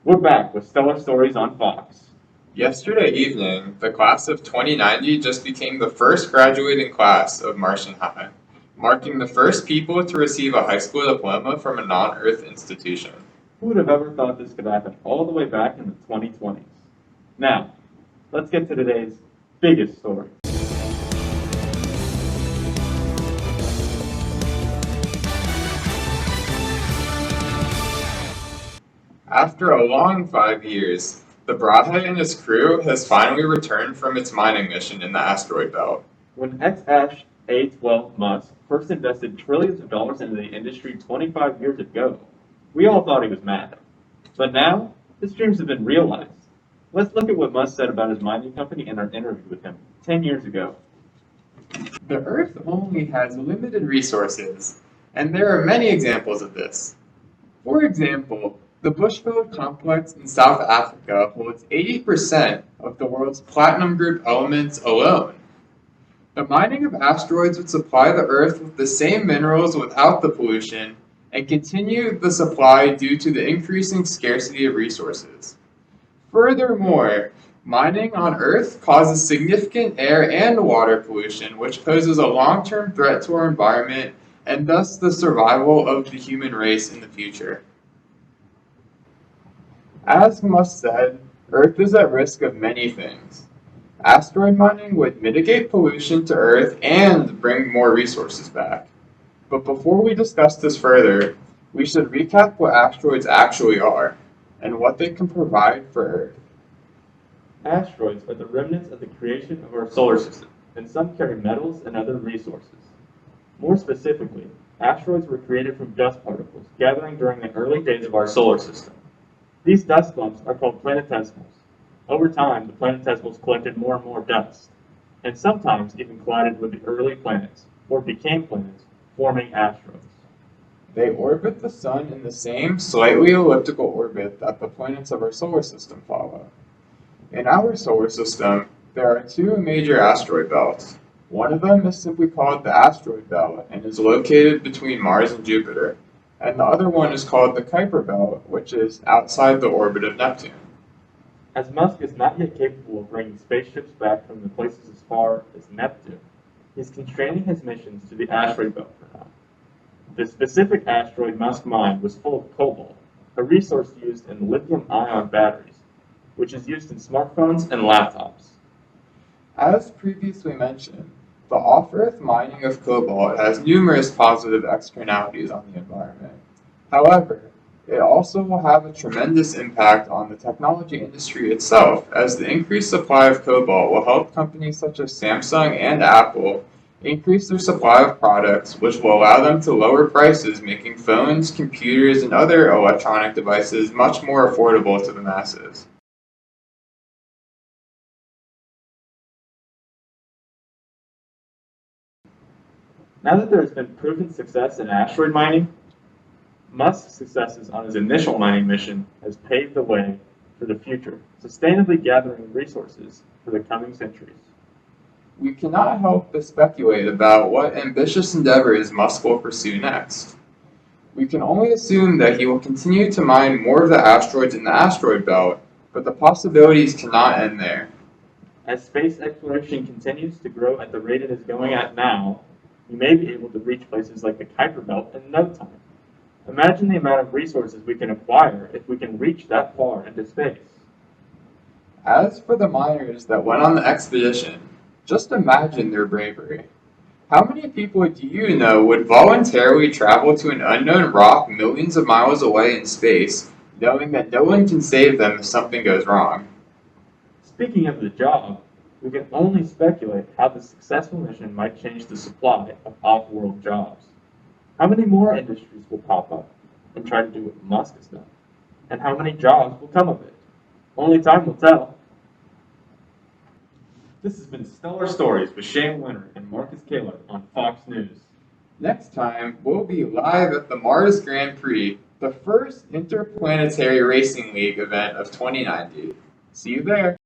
We're back with Stellar Stories on Fox. Yesterday evening, the class of 2090 just became the first graduating class of Martian High, marking the first people to receive a high school diploma from a non-Earth institution. Who would have ever thought this could happen all the way back in the 2020s? Now, let's get to today's biggest story. After a long 5 years, the Broadhead and his crew has finally returned from its mining mission in the asteroid belt. When ex-Ash A12 Musk first invested trillions of dollars into the industry 25 years ago, we all thought he was mad. But now, his dreams have been realized. Let's look at what Musk said about his mining company in our interview with him 10 years ago. The Earth only has limited resources, and there are many examples of this. For example, the Bushveld complex in South Africa holds 80% of the world's platinum group elements alone. The mining of asteroids would supply the Earth with the same minerals without the pollution and continue the supply due to the increasing scarcity of resources. Furthermore, mining on Earth causes significant air and water pollution, which poses a long-term threat to our environment and thus the survival of the human race in the future. As Musk said, Earth is at risk of many things. Asteroid mining would mitigate pollution to Earth and bring more resources back. But before we discuss this further, we should recap what asteroids actually are and what they can provide for Earth. Asteroids are the remnants of the creation of our solar system, and some carry metals and other resources. More specifically, asteroids were created from dust particles gathering during the early days of our solar system. These dust lumps are called planetesimals. Over time, the planetesimals collected more and more dust, and sometimes even collided with the early planets, or became planets, forming asteroids. They orbit the Sun in the same slightly elliptical orbit that the planets of our solar system follow. In our solar system, there are two major asteroid belts. One of them is simply called the asteroid belt and is located between Mars and Jupiter, and the other one is called the Kuiper belt, which is outside the orbit of Neptune. As Musk is not yet capable of bringing spaceships back from the places as far as Neptune, he's constraining his missions to the asteroid belt for now. The specific asteroid Musk mined was full of cobalt, a resource used in lithium-ion batteries, which is used in smartphones and laptops. As previously mentioned, the off-Earth mining of cobalt has numerous positive externalities on the environment. However, it also will have a tremendous impact on the technology industry itself, as the increased supply of cobalt will help companies such as Samsung and Apple increase their supply of products, which will allow them to lower prices, making phones, computers, and other electronic devices much more affordable to the masses. Now that there has been proven success in asteroid mining, Musk's successes on his initial mining mission has paved the way for the future, sustainably gathering resources for the coming centuries. We cannot help but speculate about what ambitious endeavors Musk will pursue next. We can only assume that he will continue to mine more of the asteroids in the asteroid belt, but the possibilities cannot end there. As space exploration continues to grow at the rate it is going at now, we may be able to reach places like the Kuiper belt in no time. Imagine the amount of resources we can acquire if we can reach that far into space. As for the miners that went on the expedition, just imagine their bravery. How many people do you know would voluntarily travel to an unknown rock millions of miles away in space, knowing that no one can save them if something goes wrong? Speaking of the job, we can only speculate how the successful mission might change the supply of off-world jobs. How many more industries will pop up and try to do what Musk has done? And how many jobs will come of it? Only time will tell. This has been Stellar Stories with Shane Winter and Marcus Caleb on Fox News. Next time, we'll be live at the Mars Grand Prix, the first interplanetary racing league event of 2090. See you there!